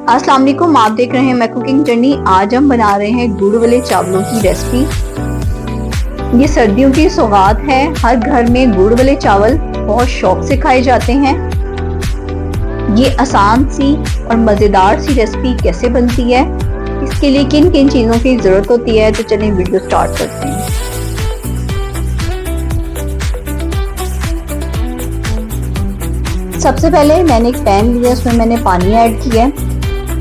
अस्सलाम वालेकुम, आप देख रहे हैं मैं कुकिंग जर्नी। आज हम बना रहे हैं गुड़ वाले चावलों की रेसिपी। ये सर्दियों की सौगात है। हर घर में गुड़ वाले चावल बहुत शौक से खाए जाते हैं। ये आसान सी और मजेदार सी रेसिपी कैसे बनती है, इसके लिए किन किन चीजों की जरूरत होती है, तो चलिए वीडियो स्टार्ट करते हैं। सबसे पहले मैंने एक पैन लिया, उसमें मैंने पानी ऐड किया है।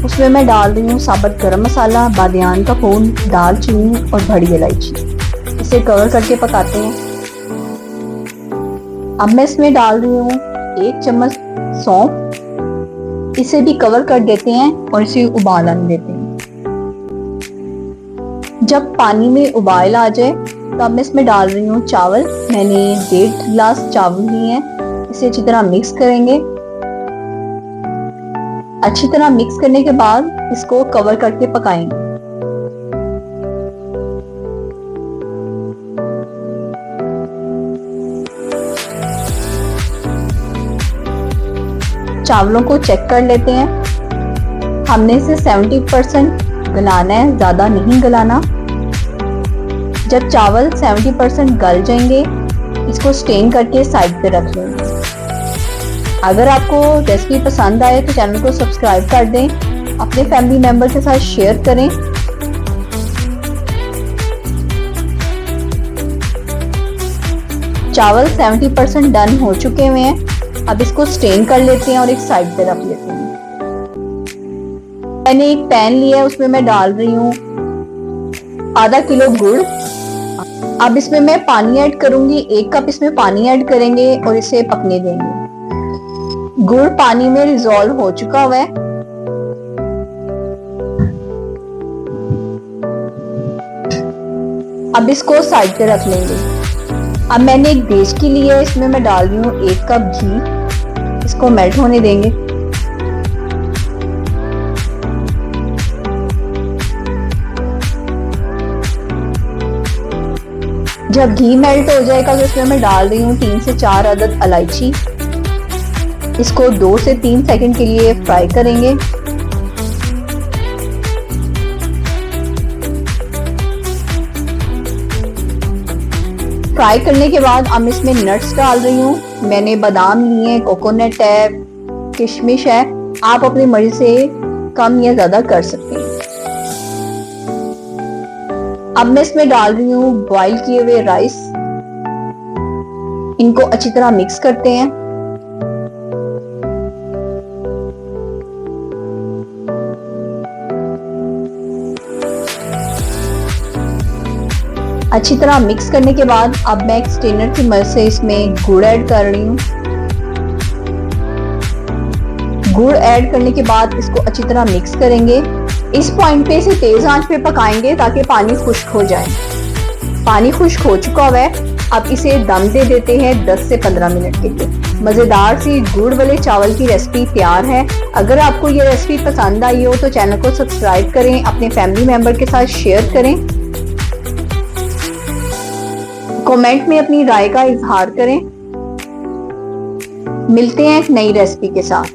उसमें मैं डाल रही हूँ साबुत गरम मसाला, बादियान का फूल, दालचीनी और बड़ी इलायची। इसे कवर करके पकाते हैं। अब मैं इसमें डाल रही हूँ 1 चम्मच सौंफ। इसे भी कवर कर देते हैं और इसे उबाल आने देते हैं। जब पानी में उबाल आ जाए तो अब मैं इसमें डाल रही हूँ चावल। मैंने 1.5 गिलास चावल लिए हैं। इसे अच्छी तरह मिक्स करेंगे। अच्छी तरह मिक्स करने के बाद इसको कवर करके पकाएंगे। चावलों को चेक कर लेते हैं। हमने इसे 70% गलाना है, ज्यादा नहीं गलाना। जब चावल 70% गल जाएंगे, इसको स्ट्रेन करके साइड पे रख लेंगे। अगर आपको रेसिपी पसंद आए तो चैनल को सब्सक्राइब कर दें, अपने फैमिली मेंबर के साथ शेयर करें। चावल 70% डन हो चुके हुए हैं। अब इसको स्ट्रेन कर लेते हैं और एक साइड पे रख लेते हैं। मैंने एक पैन लिया है, उसमें मैं डाल रही हूँ आधा किलो गुड़। अब इसमें मैं पानी ऐड करूंगी। 1 कप इसमें पानी ऐड करेंगे और इसे पकने देंगे। गुड़ पानी में रिजॉल्व हो चुका हुआ है। अब इसको साइड पे रख लेंगे। अब मैंने एक देचकी ली है, इसमें मैं डाल रही हूँ 1 कप घी। इसको मेल्ट होने देंगे। जब घी मेल्ट हो जाएगा तो इसमें मैं डाल रही हूँ 3 से 4 अदद इलायची। इसको 2 से 3 सेकंड के लिए फ्राई करेंगे। फ्राई करने के बाद अब इसमें नट्स डाल रही हूँ। मैंने बादाम लिए हैं, कोकोनट है, किशमिश है। आप अपनी मर्जी से कम या ज्यादा कर सकते हैं। अब मैं इसमें डाल रही हूँ बॉईल किए हुए राइस। इनको अच्छी तरह मिक्स करते हैं। अच्छी तरह मिक्स करने के बाद अब मैं एक स्ट्रेनर की मदद से इसमें गुड़ ऐड कर रही हूँ। गुड़ ऐड करने के बाद इसको अच्छी तरह मिक्स करेंगे। इस पॉइंट पे इसे तेज आंच पे पकाएंगे ताकि पानी खुश्क हो जाए। पानी खुश्क हो चुका हुआ है। अब इसे दम दे देते हैं 10 से 15 मिनट के लिए। मजेदार सी गुड़ वाले चावल की रेसिपी तैयार है। अगर आपको ये रेसिपी पसंद आई हो तो चैनल को सब्सक्राइब करें, अपने फैमिली मेंबर के साथ शेयर करें, कमेंट में अपनी राय का इजहार करें। मिलते हैं एक नई रेसिपी के साथ।